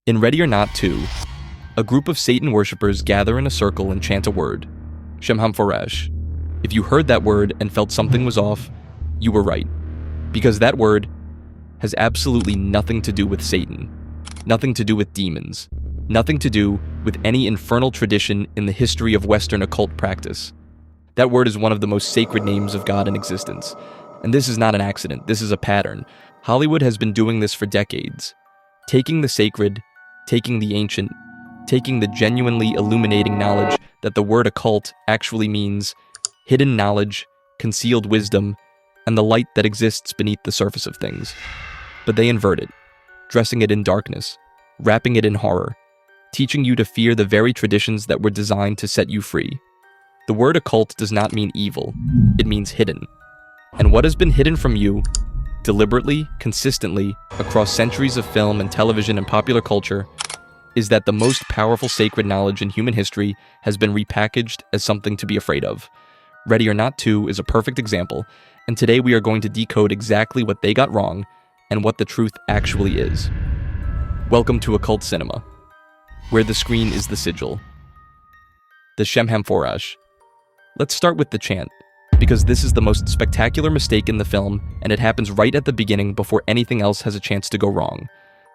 In Ready or Not 2, a group of Satan worshippers gather in a circle and chant a word, SHEMHAMPHORASH. If you heard that word and felt something was off, you were right. Because that word has absolutely nothing to do with Satan, nothing to do with demons, nothing to do with any infernal tradition in the history of Western occult practice. That word is one of the most sacred names of God in existence. And this is not an accident, this is a pattern. Hollywood has been doing this for decades. Taking the sacred, taking the ancient, taking the genuinely illuminating knowledge that the word occult actually means hidden knowledge, concealed wisdom, and the light that exists beneath the surface of things. But they invert it, dressing it in darkness, wrapping it in horror, teaching you to fear the very traditions that were designed to set you free. The word occult does not mean evil, it means hidden. And what has been hidden from you, deliberately, consistently, across centuries of film and television and popular culture, is that the most powerful sacred knowledge in human history has been repackaged as something to be afraid of. Ready or Not 2 is a perfect example, and today we are going to decode exactly what they got wrong and what the truth actually is. Welcome to Occult Cinema, where the screen is the sigil. The SHEMHAMPHORASH. Let's start with the chant, because this is the most spectacular mistake in the film, and it happens right at the beginning before anything else has a chance to go wrong.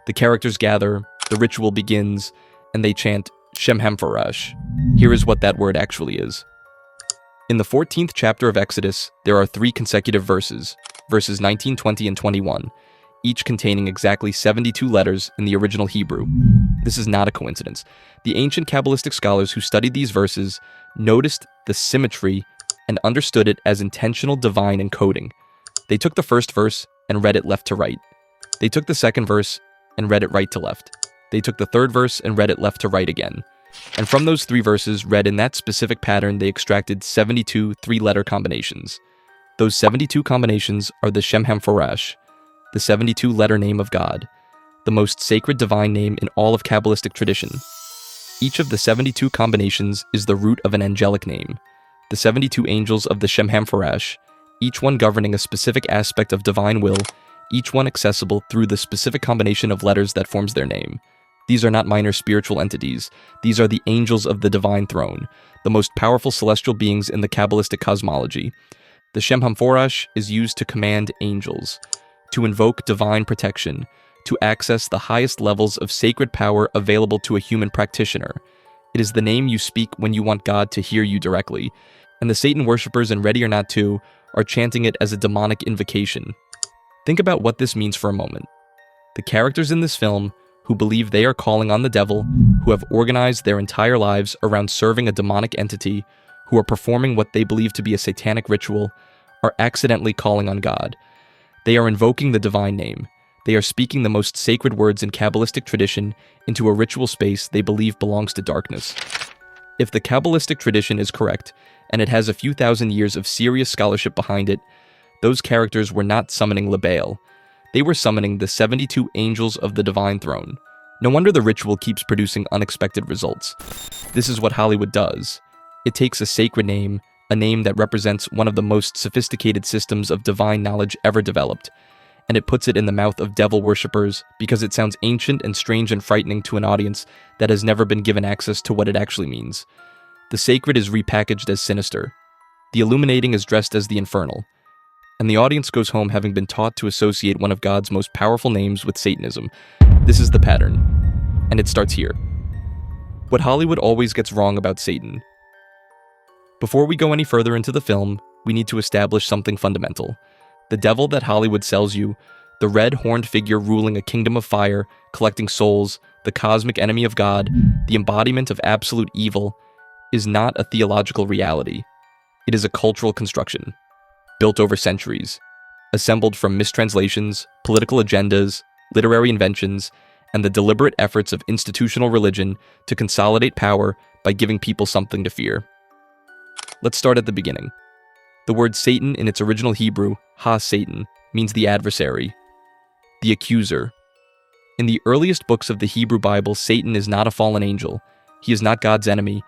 The characters gather, the ritual begins, and they chant SHEMHAMPHORASH. Here is what that word actually is. In the 14th chapter of Exodus, there are 3 consecutive verses, verses 19, 20, and 21, each containing exactly 72 letters in the original Hebrew. This is not a coincidence. The ancient Kabbalistic scholars who studied these verses noticed the symmetry and understood it as intentional divine encoding. They took the first verse and read it left to right. They took the second verse and read it right to left. They took the third verse and read it left to right again. And from those 3 verses read in that specific pattern, they extracted 72 3-letter combinations. Those 72 combinations are the SHEMHAMPHORASH, the 72-letter name of God, the most sacred divine name in all of Kabbalistic tradition. Each of the 72 combinations is the root of an angelic name, the 72 angels of the SHEMHAMPHORASH, each one governing a specific aspect of divine will, each one accessible through the specific combination of letters that forms their name. These are not minor spiritual entities. These are the angels of the divine throne, the most powerful celestial beings in the Kabbalistic cosmology. The SHEMHAMPHORASH is used to command angels, to invoke divine protection, to access the highest levels of sacred power available to a human practitioner. It is the name you speak when you want God to hear you directly, and the Satan worshippers in Ready or Not 2 are chanting it as a demonic invocation. Think about what this means for a moment. The characters in this film, who believe they are calling on the devil, who have organized their entire lives around serving a demonic entity, who are performing what they believe to be a satanic ritual, are accidentally calling on God. They are invoking the divine name. They are speaking the most sacred words in Kabbalistic tradition into a ritual space they believe belongs to darkness. If the Kabbalistic tradition is correct, and it has a few thousand years of serious scholarship behind it, those characters were not summoning BELIAL. They were summoning the 72 angels of the divine throne. No wonder the ritual keeps producing unexpected results. This is what Hollywood does. It takes a sacred name, a name that represents one of the most sophisticated systems of divine knowledge ever developed, and it puts it in the mouth of devil worshippers because it sounds ancient and strange and frightening to an audience that has never been given access to what it actually means. The sacred is repackaged as sinister. The illuminating is dressed as the infernal. And the audience goes home having been taught to associate one of God's most powerful names with Satanism. This is the pattern. And it starts here. What Hollywood always gets wrong about Satan. Before we go any further into the film, we need to establish something fundamental. The devil that Hollywood sells you, the red horned figure ruling a kingdom of fire, collecting souls, the cosmic enemy of God, the embodiment of absolute evil, is not a theological reality. It is a cultural construction, built over centuries, assembled from mistranslations, political agendas, literary inventions, and the deliberate efforts of institutional religion to consolidate power by giving people something to fear. Let's start at the beginning. The word Satan in its original Hebrew, ha-Satan, means the adversary, the accuser. In the earliest books of the Hebrew Bible, Satan is not a fallen angel. He is not God's enemy.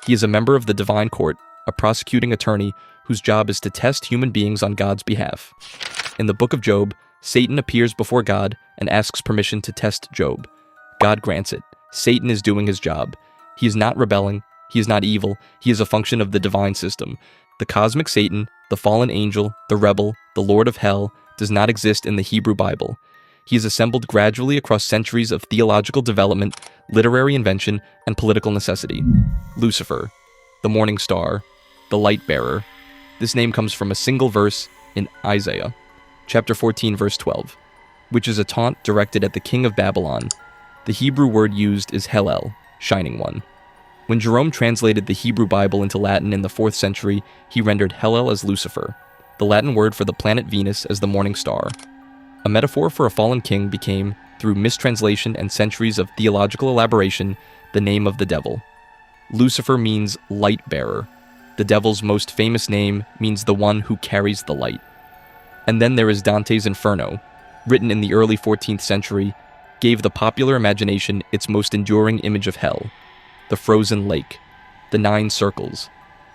He is a member of the divine court, a prosecuting attorney whose job is to test human beings on God's behalf. In the book of Job, Satan appears before God and asks permission to test Job. God grants it. Satan is doing his job. He is not rebelling. He is not evil. He is a function of the divine system. The cosmic Satan, the fallen angel, the rebel, the Lord of Hell, does not exist in the Hebrew Bible. He is assembled gradually across centuries of theological development, literary invention, and political necessity. Lucifer, the morning star, the light bearer. This name comes from a single verse in Isaiah, chapter 14, verse 12, which is a taunt directed at the king of Babylon. The Hebrew word used is Hellel, shining one. When Jerome translated the Hebrew Bible into Latin in the 4th century, he rendered Hellel as Lucifer, the Latin word for the planet Venus as the morning star. A metaphor for a fallen king became, through mistranslation and centuries of theological elaboration, the name of the devil. Lucifer means light bearer. The devil's most famous name means the one who carries the light. And then there is Dante's Inferno, written in the early 14th century, gave the popular imagination its most enduring image of hell: the frozen lake, the 9 circles,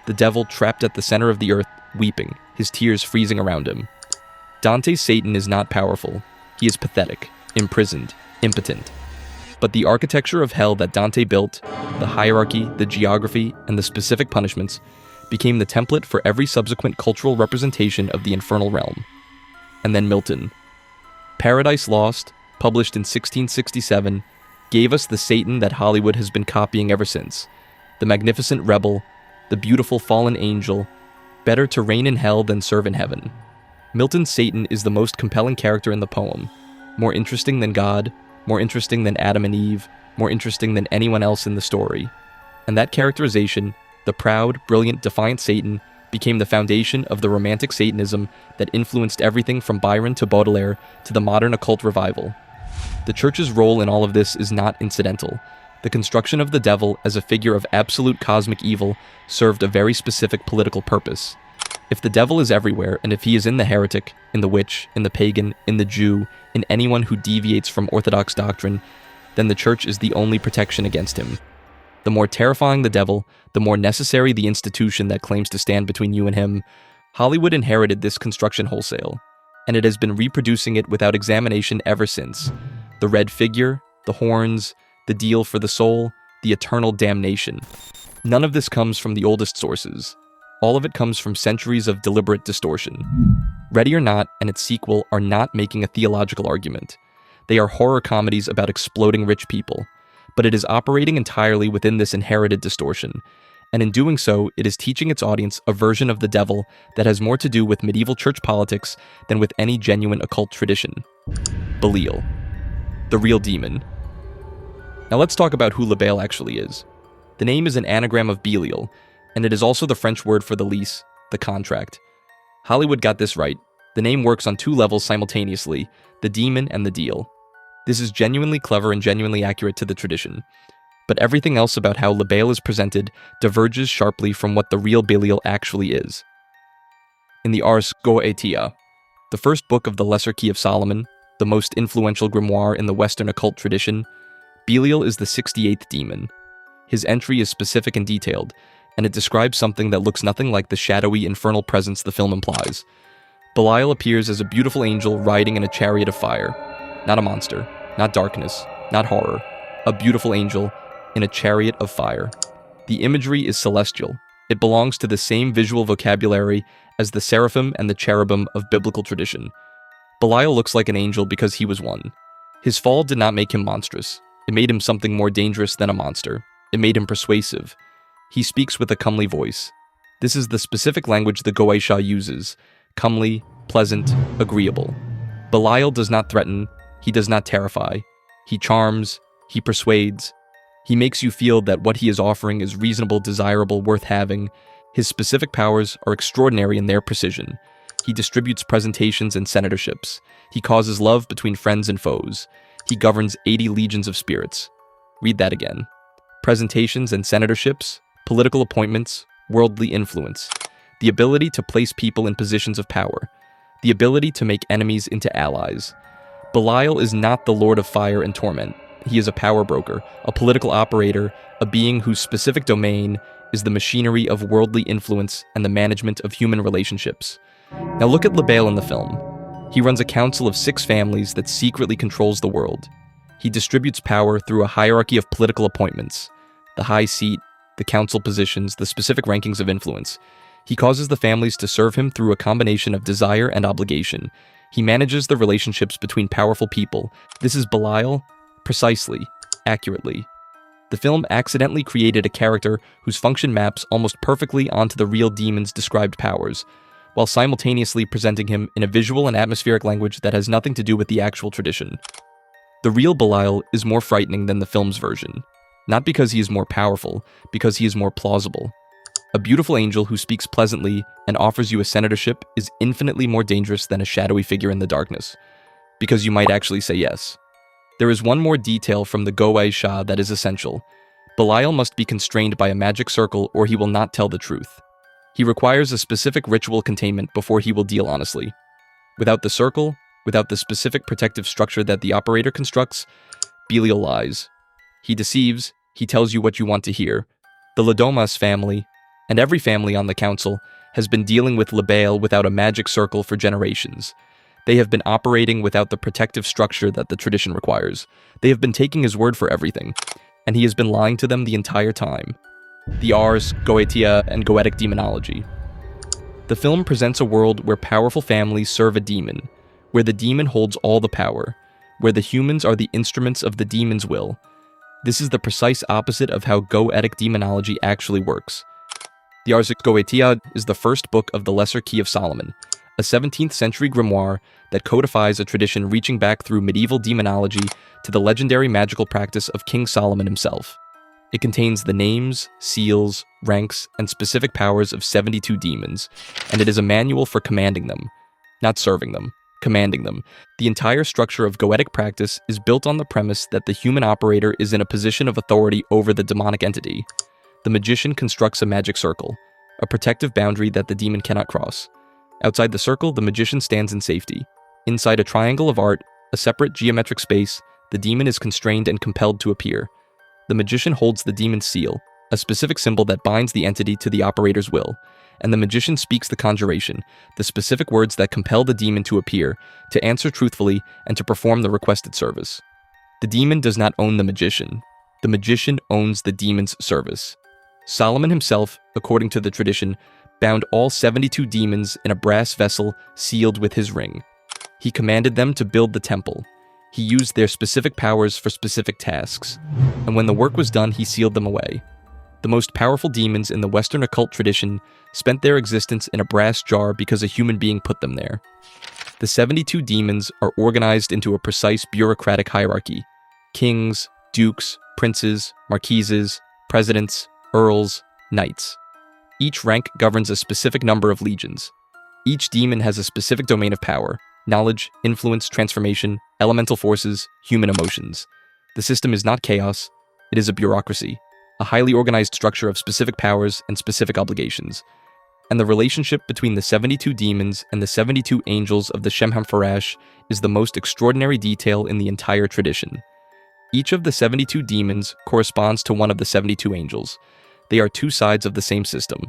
the devil trapped at the center of the earth, weeping, his tears freezing around him. Dante's Satan is not powerful. He is pathetic, imprisoned, impotent. But the architecture of hell that Dante built, the hierarchy, the geography, and the specific punishments, became the template for every subsequent cultural representation of the infernal realm. And then Milton. Paradise Lost, published in 1667, gave us the Satan that Hollywood has been copying ever since. The magnificent rebel, the beautiful fallen angel, better to reign in hell than serve in heaven. Milton's Satan is the most compelling character in the poem, more interesting than God, more interesting than Adam and Eve, more interesting than anyone else in the story. And that characterization, the proud, brilliant, defiant Satan, became the foundation of the romantic Satanism that influenced everything from Byron to Baudelaire to the modern occult revival. The church's role in all of this is not incidental. The construction of the devil as a figure of absolute cosmic evil served a very specific political purpose. If the devil is everywhere, and if he is in the heretic, in the witch, in the pagan, in the Jew, in anyone who deviates from orthodox doctrine, then the church is the only protection against him. The more terrifying the devil, the more necessary the institution that claims to stand between you and him. Hollywood inherited this construction wholesale, and it has been reproducing it without examination ever since. The red figure, the horns, the deal for the soul, the eternal damnation. None of this comes from the oldest sources. All of it comes from centuries of deliberate distortion. Ready or Not and its sequel are not making a theological argument. They are horror comedies about exploding rich people, but it is operating entirely within this inherited distortion, and in doing so, it is teaching its audience a version of the devil that has more to do with medieval church politics than with any genuine occult tradition. Belial, the real demon. Now let's talk about who Belial actually is. The name is an anagram of Belial, and it is also the French word for the lease, the contract. Hollywood got this right. The name works on 2 levels simultaneously, the demon and the deal. This is genuinely clever and genuinely accurate to the tradition. But everything else about how Belial is presented diverges sharply from what the real Belial actually is. In the Ars Goetia, the first book of the Lesser Key of Solomon, the most influential grimoire in the Western occult tradition, Belial is the 68th demon. His entry is specific and detailed, and it describes something that looks nothing like the shadowy, infernal presence the film implies. Belial appears as a beautiful angel riding in a chariot of fire. Not a monster, not darkness, not horror. A beautiful angel in a chariot of fire. The imagery is celestial. It belongs to the same visual vocabulary as the seraphim and the cherubim of biblical tradition. Belial looks like an angel because he was one. His fall did not make him monstrous. It made him something more dangerous than a monster. It made him persuasive. He speaks with a comely voice. This is the specific language the Goetia uses: comely, pleasant, agreeable. Belial does not threaten, he does not terrify. He charms, he persuades. He makes you feel that what he is offering is reasonable, desirable, worth having. His specific powers are extraordinary in their precision. He distributes presentations and senatorships. He causes love between friends and foes. He governs 80 legions of spirits. Read that again. Presentations and senatorships, political appointments, worldly influence, the ability to place people in positions of power, the ability to make enemies into allies. Belial is not the Lord of Fire and Torment. He is a power broker, a political operator, a being whose specific domain is the machinery of worldly influence and the management of human relationships. Now look at Belial in the film. He runs a council of 6 families that secretly controls the world. He distributes power through a hierarchy of political appointments, the high seat, the council positions, the specific rankings of influence. He causes the families to serve him through a combination of desire and obligation. He manages the relationships between powerful people. This is Belial, precisely, accurately. The film accidentally created a character whose function maps almost perfectly onto the real demon's described powers, while simultaneously presenting him in a visual and atmospheric language that has nothing to do with the actual tradition. The real Belial is more frightening than the film's version, not because he is more powerful, because he is more plausible. A beautiful angel who speaks pleasantly and offers you a senatorship is infinitely more dangerous than a shadowy figure in the darkness, because you might actually say yes. There is one more detail from the GOATIA that is essential. Belial must be constrained by a magic circle or he will not tell the truth. He requires a specific ritual containment before he will deal honestly. Without the circle, without the specific protective structure that the operator constructs, Belial lies. He deceives, he tells you what you want to hear. The Ladomas family, and every family on the council, has been dealing with Belial without a magic circle for generations. They have been operating without the protective structure that the tradition requires. They have been taking his word for everything, and he has been lying to them the entire time. The Ars, GOATIA, and GOETIC demonology. The film presents a world where powerful families serve a demon, where the demon holds all the power, where the humans are the instruments of the demon's will. This is the precise opposite of how GOETIC demonology actually works. The Ars GOATIA is the first book of the Lesser Key of Solomon, a 17th century grimoire that codifies a tradition reaching back through medieval demonology to the legendary magical practice of King Solomon himself. It contains the names, seals, ranks, and specific powers of 72 demons, and it is a manual for commanding them, not serving them, commanding them. The entire structure of GOETIC practice is built on the premise that the human operator is in a position of authority over the demonic entity. The magician constructs a magic circle, a protective boundary that the demon cannot cross. Outside the circle, the magician stands in safety. Inside a triangle of art, a separate geometric space, the demon is constrained and compelled to appear. The magician holds the demon's seal, a specific symbol that binds the entity to the operator's will, and the magician speaks the conjuration, the specific words that compel the demon to appear, to answer truthfully, and to perform the requested service. The demon does not own the magician owns the demon's service. Solomon himself, according to the tradition, bound all 72 demons in a brass vessel sealed with his ring. He commanded them to build the temple. He used their specific powers for specific tasks, and when the work was done, he sealed them away. The most powerful demons in the Western occult tradition spent their existence in a brass jar because a human being put them there. The 72 demons are organized into a precise bureaucratic hierarchy: kings, dukes, princes, marquises, presidents, earls, knights. Each rank governs a specific number of legions. Each demon has a specific domain of power: knowledge, influence, transformation, elemental forces, human emotions. The system is not chaos, it is a bureaucracy, a highly organized structure of specific powers and specific obligations. And the relationship between the 72 demons and the 72 angels of the SHEMHAMPHORASH is the most extraordinary detail in the entire tradition. Each of the 72 demons corresponds to one of the 72 angels. They are two sides of the same system,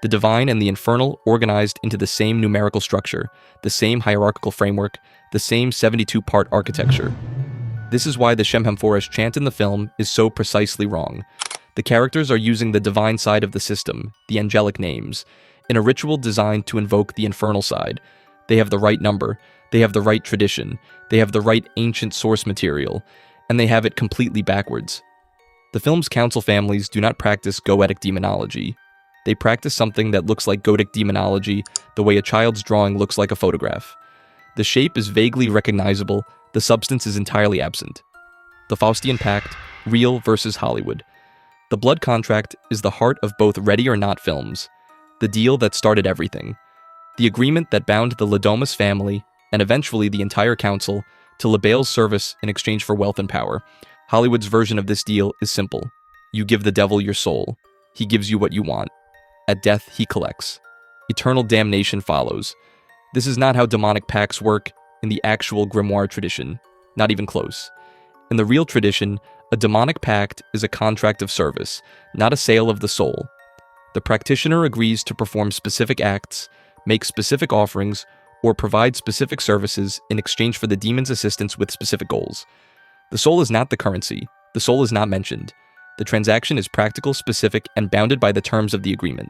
the divine and the infernal organized into the same numerical structure, the same hierarchical framework, the same 72-part architecture. This is why the SHEMHAMPHORASH chant in the film is so precisely wrong. The characters are using the divine side of the system, the angelic names, in a ritual designed to invoke the infernal side. They have the right number, they have the right tradition, they have the right ancient source material, and they have it completely backwards. The film's council families do not practice GOETIC demonology. They practice something that looks like GOETIC demonology the way a child's drawing looks like a photograph. The shape is vaguely recognizable, the substance is entirely absent. The Faustian Pact, real versus Hollywood. The blood contract is the heart of both Ready or Not films, the deal that started everything. The agreement that bound the Ladomas family, and eventually the entire council, to Belial's service in exchange for wealth and power. Hollywood's version of this deal is simple. You give the devil your soul. He gives you what you want. At death, he collects. Eternal damnation follows. This is not how demonic pacts work in the actual grimoire tradition. Not even close. In the real tradition, a demonic pact is a contract of service, not a sale of the soul. The practitioner agrees to perform specific acts, make specific offerings, or provide specific services in exchange for the demon's assistance with specific goals. The soul is not the currency. The soul is not mentioned. The transaction is practical, specific, and bounded by the terms of the agreement.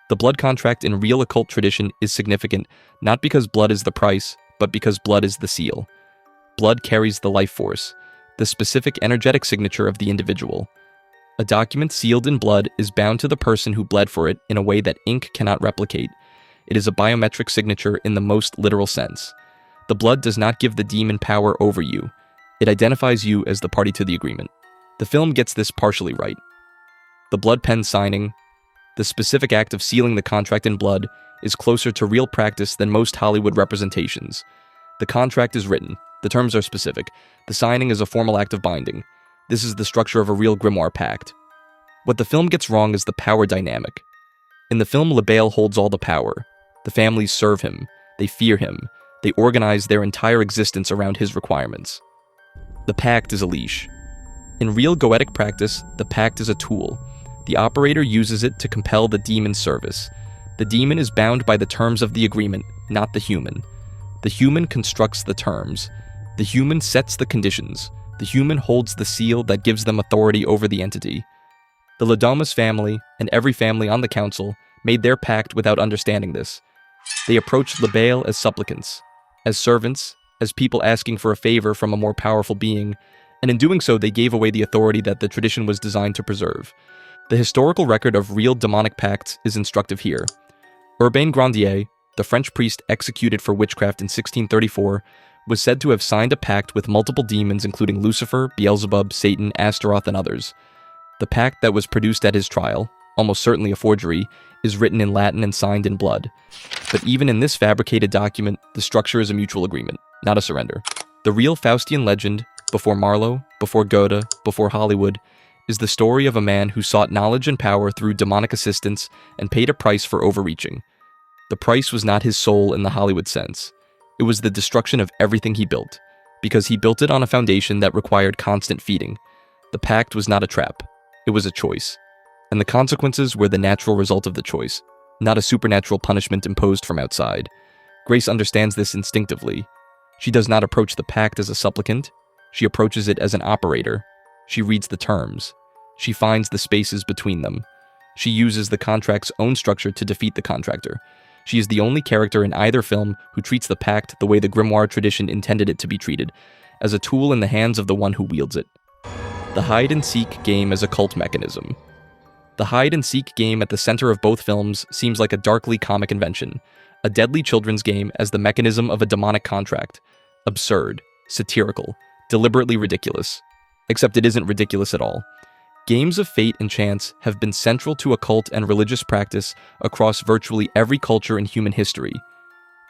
The blood contract in real occult tradition is significant not because blood is the price, but because blood is the seal. Blood carries the life force, the specific energetic signature of the individual. A document sealed in blood is bound to the person who bled for it in a way that ink cannot replicate. It is a biometric signature in the most literal sense. The blood does not give the demon power over you. It identifies you as the party to the agreement. The film gets this partially right. The blood pen signing, the specific act of sealing the contract in blood, is closer to real practice than most Hollywood representations. The contract is written. The terms are specific. The signing is a formal act of binding. This is the structure of a real grimoire pact. What the film gets wrong is the power dynamic. In the film, BELIAL holds all the power. The families serve him. They fear him. They organize their entire existence around his requirements. The pact is a leash. In real goetic practice, the pact is a tool. The operator uses it to compel the demon's service. The demon is bound by the terms of the agreement, not the human. The human constructs the terms. The human sets the conditions. The human holds the seal that gives them authority over the entity. The Ladomas family, and every family on the council, made their pact without understanding this. They approached BELIAL as supplicants, as servants, as people asking for a favor from a more powerful being, and in doing so they gave away the authority that the tradition was designed to preserve. The historical record of real demonic pacts is instructive here. Urbain Grandier, the French priest executed for witchcraft in 1634, was said to have signed a pact with multiple demons including Lucifer, Beelzebub, Satan, Astaroth, and others. The pact that was produced at his trial, almost certainly a forgery, is written in Latin and signed in blood. But even in this fabricated document, the structure is a mutual agreement, not a surrender. The real Faustian legend, before Marlowe, before Goethe, before Hollywood, is the story of a man who sought knowledge and power through demonic assistance and paid a price for overreaching. The price was not his soul in the Hollywood sense. It was the destruction of everything he built, because he built it on a foundation that required constant feeding. The pact was not a trap. It was a choice. And the consequences were the natural result of the choice, not a supernatural punishment imposed from outside. Grace understands this instinctively. She does not approach the pact as a supplicant. She approaches it as an operator. She reads the terms. She finds the spaces between them. She uses the contract's own structure to defeat the contractor. She is the only character in either film who treats the pact the way the grimoire tradition intended it to be treated, as a tool in the hands of the one who wields it. The hide-and-seek game as a cult mechanism. The hide-and-seek game at the center of both films seems like a darkly comic invention, a deadly children's game as the mechanism of a demonic contract. Absurd, satirical, deliberately ridiculous. Except it isn't ridiculous at all. Games of fate and chance have been central to occult and religious practice across virtually every culture in human history.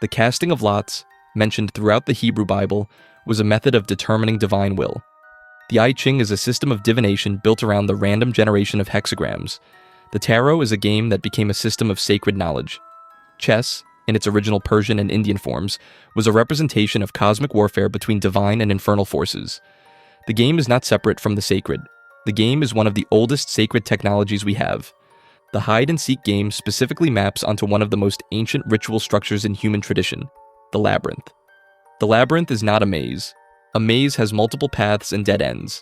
The casting of lots, mentioned throughout the Hebrew Bible, was a method of determining divine will. The I Ching is a system of divination built around the random generation of hexagrams. The tarot is a game that became a system of sacred knowledge. Chess, in its original Persian and Indian forms, was a representation of cosmic warfare between divine and infernal forces. The game is not separate from the sacred. The game is one of the oldest sacred technologies we have. The hide-and-seek game specifically maps onto one of the most ancient ritual structures in human tradition, the labyrinth. The labyrinth is not a maze. A maze has multiple paths and dead ends.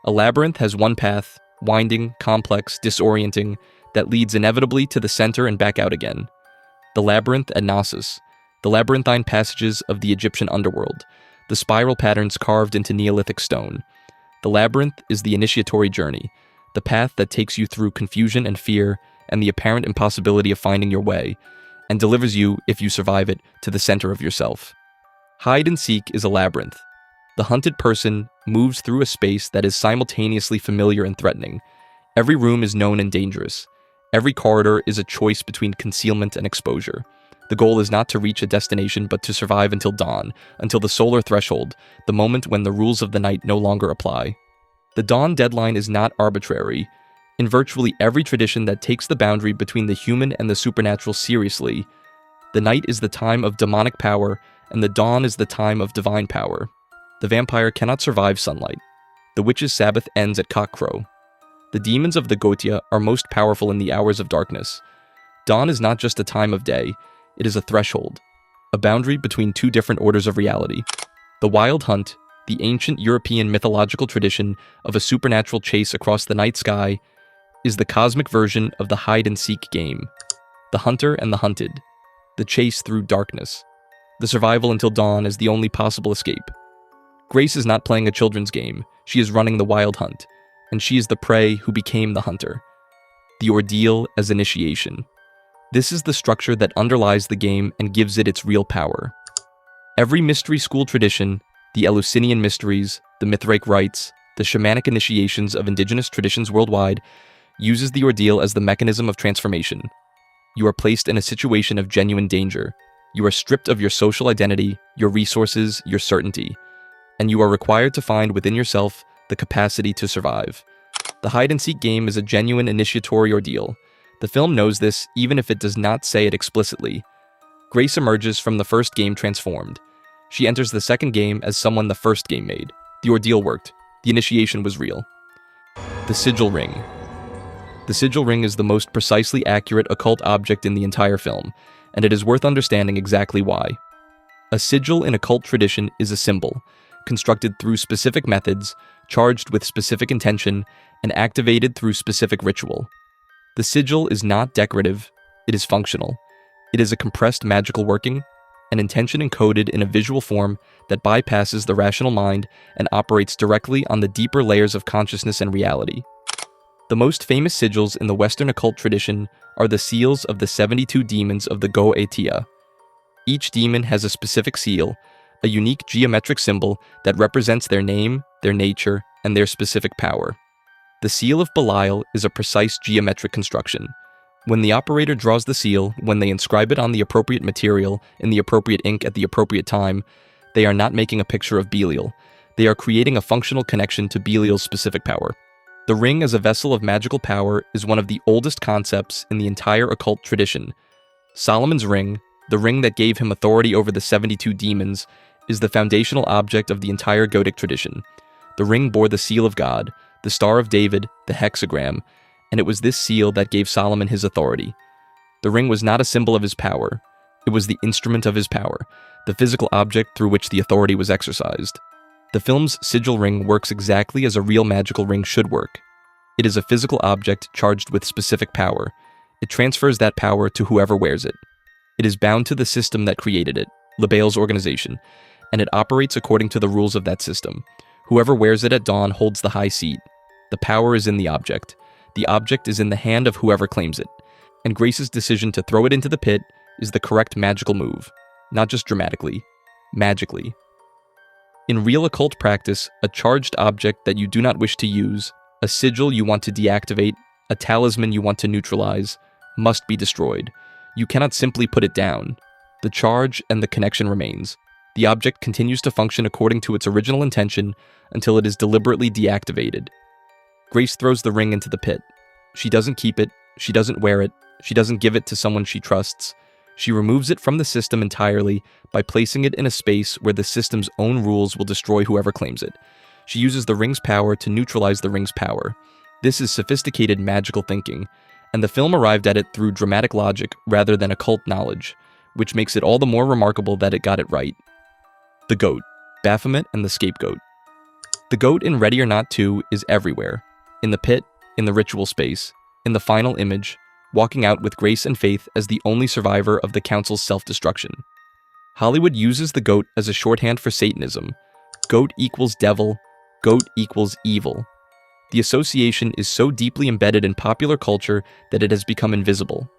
A labyrinth has one path, winding, complex, disorienting, that leads inevitably to the center and back out again. The labyrinth at Knossos, the labyrinthine passages of the Egyptian underworld, the spiral patterns carved into Neolithic stone. The labyrinth is the initiatory journey, the path that takes you through confusion and fear and the apparent impossibility of finding your way, and delivers you, if you survive it, to the center of yourself. Hide and seek is a labyrinth. The hunted person moves through a space that is simultaneously familiar and threatening. Every room is known and dangerous. Every corridor is a choice between concealment and exposure. The goal is not to reach a destination but to survive until dawn, until the solar threshold, the moment when the rules of the night no longer apply. The dawn deadline is not arbitrary. In virtually every tradition that takes the boundary between the human and the supernatural seriously, the night is the time of demonic power and the dawn is the time of divine power. The vampire cannot survive sunlight. The witch's Sabbath ends at cockcrow. The demons of the GOATIA are most powerful in the hours of darkness. Dawn is not just a time of day. It is a threshold, a boundary between two different orders of reality. The wild hunt, the ancient European mythological tradition of a supernatural chase across the night sky, is the cosmic version of the hide-and-seek game. The hunter and the hunted. The chase through darkness. The survival until dawn is the only possible escape. Grace is not playing a children's game, she is running the wild hunt, and she is the prey who became the hunter. The ordeal as initiation. This is the structure that underlies the game and gives it its real power. Every mystery school tradition, the Eleusinian mysteries, the Mithraic rites, the shamanic initiations of indigenous traditions worldwide, uses the ordeal as the mechanism of transformation. You are placed in a situation of genuine danger. You are stripped of your social identity, your resources, your certainty, and you are required to find within yourself the capacity to survive. The hide-and-seek game is a genuine initiatory ordeal. The film knows this, even if it does not say it explicitly. Grace emerges from the first game transformed. She enters the second game as someone the first game made. The ordeal worked. The initiation was real. The sigil ring. The sigil ring is the most precisely accurate occult object in the entire film, and it is worth understanding exactly why. A sigil in occult tradition is a symbol, constructed through specific methods, charged with specific intention, and activated through specific ritual. The sigil is not decorative, it is functional. It is a compressed magical working, an intention encoded in a visual form that bypasses the rational mind and operates directly on the deeper layers of consciousness and reality. The most famous sigils in the Western occult tradition are the seals of the 72 demons of the GOATIA. Each demon has a specific seal, a unique geometric symbol that represents their name, their nature, and their specific power. The seal of Belial is a precise geometric construction. When the operator draws the seal, when they inscribe it on the appropriate material, in the appropriate ink at the appropriate time, they are not making a picture of Belial. They are creating a functional connection to Belial's specific power. The ring as a vessel of magical power is one of the oldest concepts in the entire occult tradition. Solomon's ring, the ring that gave him authority over the 72 demons, is the foundational object of the entire Goetic tradition. The ring bore the seal of God, the Star of David, the hexagram, and it was this seal that gave Solomon his authority. The ring was not a symbol of his power. It was the instrument of his power, the physical object through which the authority was exercised. The film's sigil ring works exactly as a real magical ring should work. It is a physical object charged with specific power. It transfers that power to whoever wears it. It is bound to the system that created it, Lebel's organization, and it operates according to the rules of that system. Whoever wears it at dawn holds the high seat. The power is in the object. The object is in the hand of whoever claims it, and Grace's decision to throw it into the pit is the correct magical move, not just dramatically, magically. In real occult practice, a charged object that you do not wish to use, a sigil you want to deactivate, a talisman you want to neutralize, must be destroyed. You cannot simply put it down. The charge and the connection remains. The object continues to function according to its original intention until it is deliberately deactivated. Grace throws the ring into the pit. She doesn't keep it, she doesn't wear it, she doesn't give it to someone she trusts. She removes it from the system entirely by placing it in a space where the system's own rules will destroy whoever claims it. She uses the ring's power to neutralize the ring's power. This is sophisticated magical thinking, and the film arrived at it through dramatic logic rather than occult knowledge, which makes it all the more remarkable that it got it right. The goat, Baphomet and the scapegoat. The goat in Ready or Not 2 is everywhere. In the pit, in the ritual space, in the final image, walking out with grace and faith as the only survivor of the council's self-destruction. Hollywood uses the goat as a shorthand for Satanism. Goat equals devil, goat equals evil. The association is so deeply embedded in popular culture that it has become invisible.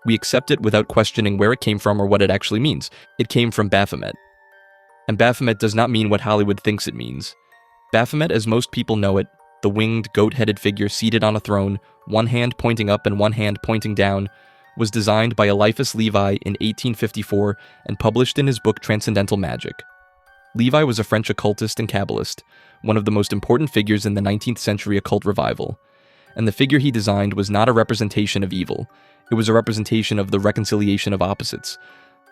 We accept it without questioning where it came from or what it actually means. It came from Baphomet. And Baphomet does not mean what Hollywood thinks it means. Baphomet, as most people know it, the winged, goat-headed figure seated on a throne, one hand pointing up and one hand pointing down, was designed by Eliphas Levi in 1854 and published in his book Transcendental Magic. Levi was a French occultist and Kabbalist, one of the most important figures in the 19th century occult revival. And the figure he designed was not a representation of evil. It was a representation of the reconciliation of opposites.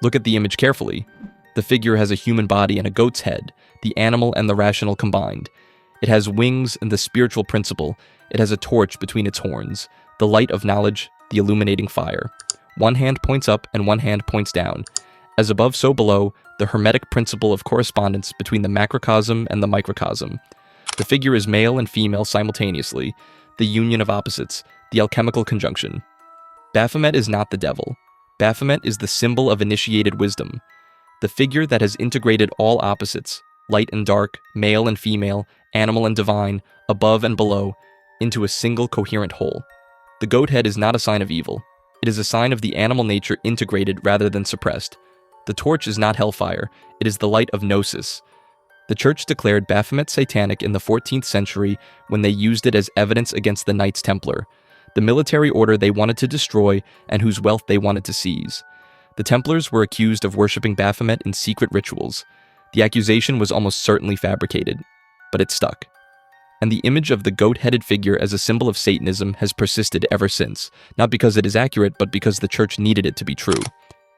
Look at the image carefully. The figure has a human body and a goat's head, the animal and the rational combined. It has wings and the spiritual principle. It has a torch between its horns, the light of knowledge, the illuminating fire. One hand points up and one hand points down. As above, so below, the hermetic principle of correspondence between the macrocosm and the microcosm. The figure is male and female simultaneously, the union of opposites, the alchemical conjunction. Baphomet is not the devil. Baphomet is the symbol of initiated wisdom, the figure that has integrated all opposites, light and dark, male and female, animal and divine, above and below, into a single coherent whole. The goat head is not a sign of evil. It is a sign of the animal nature integrated rather than suppressed. The torch is not hellfire. It is the light of gnosis. The church declared Baphomet satanic in the 14th century when they used it as evidence against the Knights Templar, the military order they wanted to destroy and whose wealth they wanted to seize. The Templars were accused of worshipping Baphomet in secret rituals. The accusation was almost certainly fabricated, but it stuck. And the image of the goat-headed figure as a symbol of Satanism has persisted ever since, not because it is accurate, but because the church needed it to be true.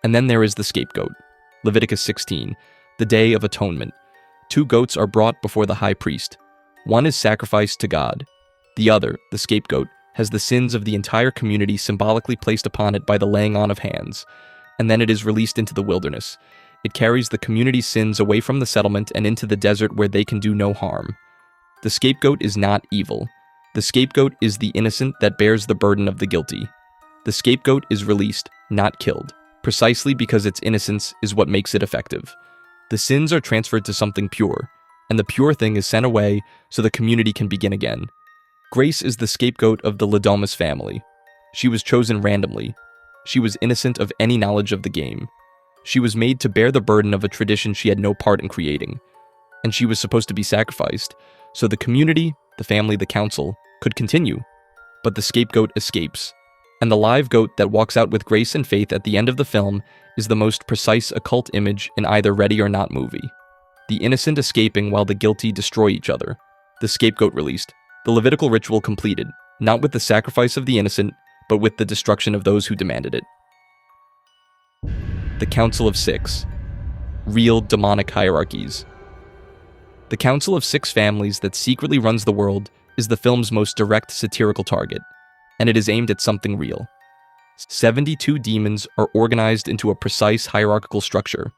And then there is the scapegoat. Leviticus 16, the Day of Atonement. 2 goats are brought before the high priest. One is sacrificed to God. The other, the scapegoat, has the sins of the entire community symbolically placed upon it by the laying on of hands, and then it is released into the wilderness. It carries the community's sins away from the settlement and into the desert where they can do no harm. The scapegoat is not evil. The scapegoat is the innocent that bears the burden of the guilty. The scapegoat is released, not killed, precisely because its innocence is what makes it effective. The sins are transferred to something pure, and the pure thing is sent away so the community can begin again. Grace is the scapegoat of the Ladomus family. She was chosen randomly. She was innocent of any knowledge of the game. She was made to bear the burden of a tradition she had no part in creating, and she was supposed to be sacrificed, so the community, the family, the council, could continue. But the scapegoat escapes, and the live goat that walks out with grace and faith at the end of the film is the most precise occult image in either Ready or Not movie. The innocent escaping while the guilty destroy each other. The scapegoat released. The Levitical ritual completed, not with the sacrifice of the innocent, but with the destruction of those who demanded it. The Council of Six. Real demonic hierarchies. The Council of Six Families that secretly runs the world is the film's most direct satirical target, and it is aimed at something real. 72 demons are organized into a precise hierarchical structure.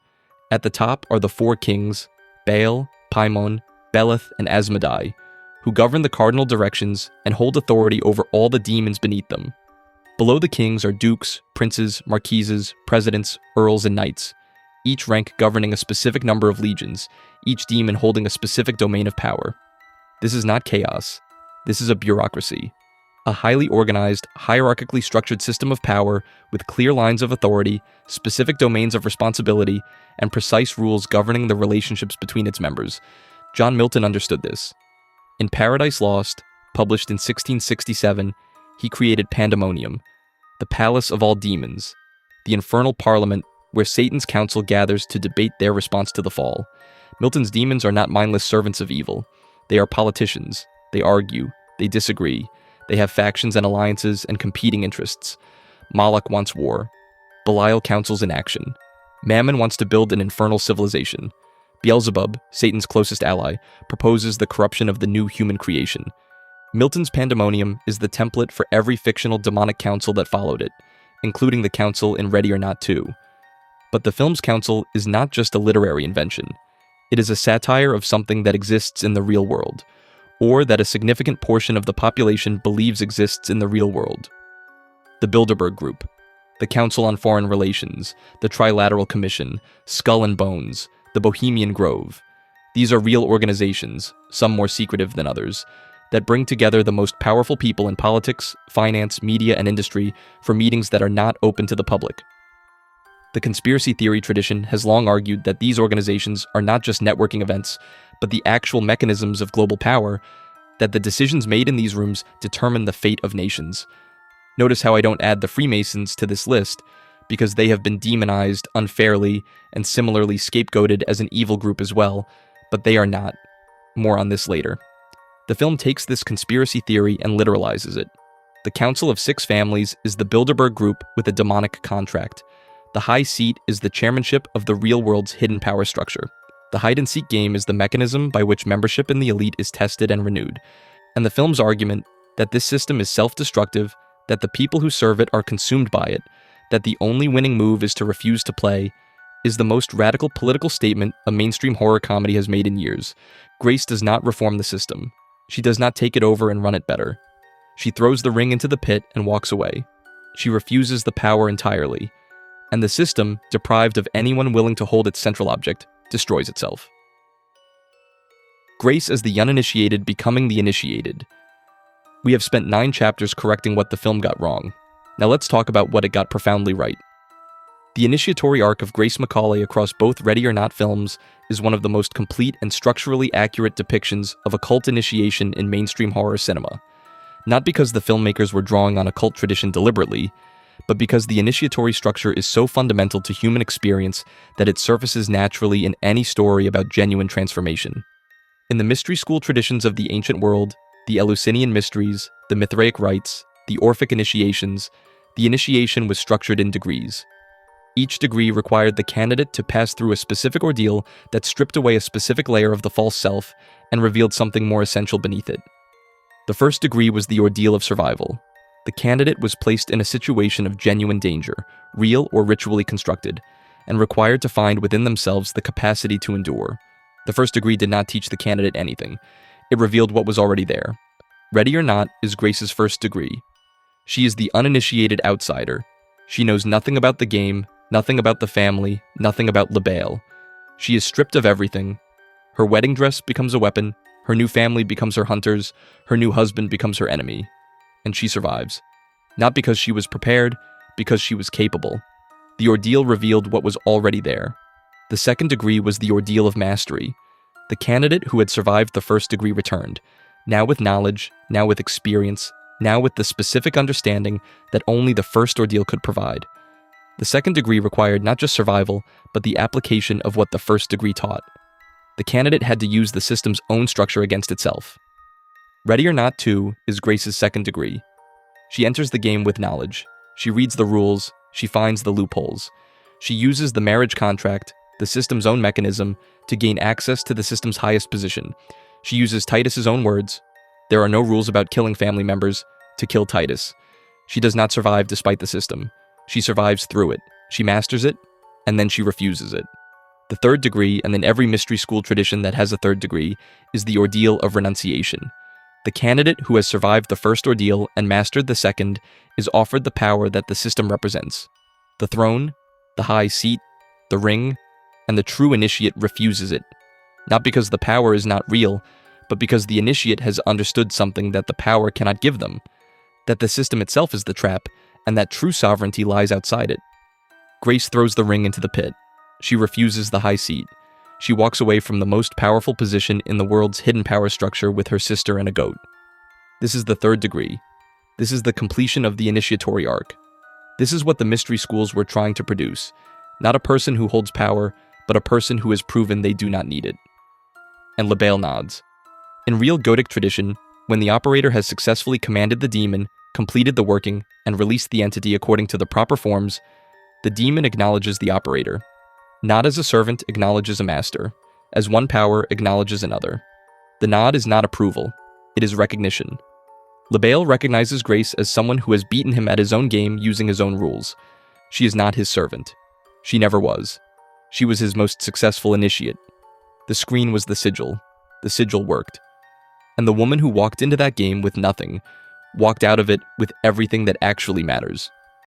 At the top are the 4 kings, Baal, Paimon, Beleth, and Asmodai, who govern the cardinal directions and hold authority over all the demons beneath them. Below the kings are dukes, princes, marquises, presidents, earls, and knights, each rank governing a specific number of legions, each demon holding a specific domain of power. This is not chaos. This is a bureaucracy. A highly organized, hierarchically structured system of power with clear lines of authority, specific domains of responsibility, and precise rules governing the relationships between its members. John Milton understood this. In Paradise Lost, published in 1667, he created Pandemonium, the palace of all demons, the infernal parliament where Satan's council gathers to debate their response to the fall. Milton's demons are not mindless servants of evil. They are politicians. They argue. They disagree. They have factions and alliances and competing interests. Moloch wants war. Belial counsels inaction. Mammon wants to build an infernal civilization. Beelzebub, Satan's closest ally, proposes the corruption of the new human creation. Milton's Pandemonium is the template for every fictional demonic council that followed it, including the council in Ready or Not 2. But the film's council is not just a literary invention. It is a satire of something that exists in the real world, or that a significant portion of the population believes exists in the real world. The Bilderberg Group, the Council on Foreign Relations, the Trilateral Commission, Skull and Bones, the Bohemian Grove. These are real organizations, some more secretive than others, that bring together the most powerful people in politics, finance, media, and industry for meetings that are not open to the public. The conspiracy theory tradition has long argued that these organizations are not just networking events, but the actual mechanisms of global power, that the decisions made in these rooms determine the fate of nations. Notice how I don't add the Freemasons to this list, because they have been demonized unfairly and similarly scapegoated as an evil group as well, but they are not. More on this later. The film takes this conspiracy theory and literalizes it. The Council of Six Families is the Bilderberg Group with a demonic contract. The high seat is the chairmanship of the real world's hidden power structure. The hide-and-seek game is the mechanism by which membership in the elite is tested and renewed. And the film's argument that this system is self-destructive, that the people who serve it are consumed by it, that the only winning move is to refuse to play, is the most radical political statement a mainstream horror comedy has made in years. Grace does not reform the system. She does not take it over and run it better. She throws the ring into the pit and walks away. She refuses the power entirely. And the system, deprived of anyone willing to hold its central object, destroys itself. Grace as the uninitiated becoming the initiated. We have spent 9 chapters correcting what the film got wrong. Now let's talk about what it got profoundly right. The initiatory arc of Grace Macaulay across both Ready or Not films is one of the most complete and structurally accurate depictions of occult initiation in mainstream horror cinema. Not because the filmmakers were drawing on occult tradition deliberately, but because the initiatory structure is so fundamental to human experience that it surfaces naturally in any story about genuine transformation. In the mystery school traditions of the ancient world, the Eleusinian mysteries, the Mithraic rites, the Orphic initiations, the initiation was structured in degrees. Each degree required the candidate to pass through a specific ordeal that stripped away a specific layer of the false self and revealed something more essential beneath it. The first degree was the ordeal of survival. The candidate was placed in a situation of genuine danger, real or ritually constructed, and required to find within themselves the capacity to endure. The first degree did not teach the candidate anything. It revealed what was already there. Ready or Not is Grace's first degree. She is the uninitiated outsider. She knows nothing about the game, nothing about the family, nothing about BELIAL. She is stripped of everything. Her wedding dress becomes a weapon, her new family becomes her hunters, her new husband becomes her enemy. And she survives. Not because she was prepared, because she was capable. The ordeal revealed what was already there. The second degree was the ordeal of mastery. The candidate who had survived the first degree returned, now with knowledge, now with experience, now with the specific understanding that only the first ordeal could provide. The second degree required not just survival, but the application of what the first degree taught. The candidate had to use the system's own structure against itself. Ready or Not 2 is Grace's second degree. She enters the game with knowledge. She reads the rules. She finds the loopholes. She uses the marriage contract, the system's own mechanism, to gain access to the system's highest position. She uses Titus's own words, "There are no rules about killing family members," to kill Titus. She does not survive despite the system. She survives through it. She masters it, and then she refuses it. The third degree, and in every mystery school tradition that has a third degree, is the ordeal of renunciation. The candidate who has survived the first ordeal and mastered the second is offered the power that the system represents. The throne, the high seat, the ring, and the true initiate refuses it. Not because the power is not real, but because the initiate has understood something that the power cannot give them, that the system itself is the trap, and that true sovereignty lies outside it. Grace throws the ring into the pit. She refuses the high seat. She walks away from the most powerful position in the world's hidden power structure with her sister and a goat. This is the third degree. This is the completion of the initiatory arc. This is what the mystery schools were trying to produce. Not a person who holds power, but a person who has proven they do not need it. And BELIAL nods. In real GOETIC tradition, when the operator has successfully commanded the demon, completed the working, and released the entity according to the proper forms, the demon acknowledges the operator. Not as a servant acknowledges a master, as one power acknowledges another. The nod is not approval, it is recognition. BELIAL recognizes Grace as someone who has beaten him at his own game using his own rules. She is not his servant. She never was. She was his most successful initiate. The screen was the sigil. The sigil worked. And the woman who walked into that game with nothing, walked out of it with everything that actually matters.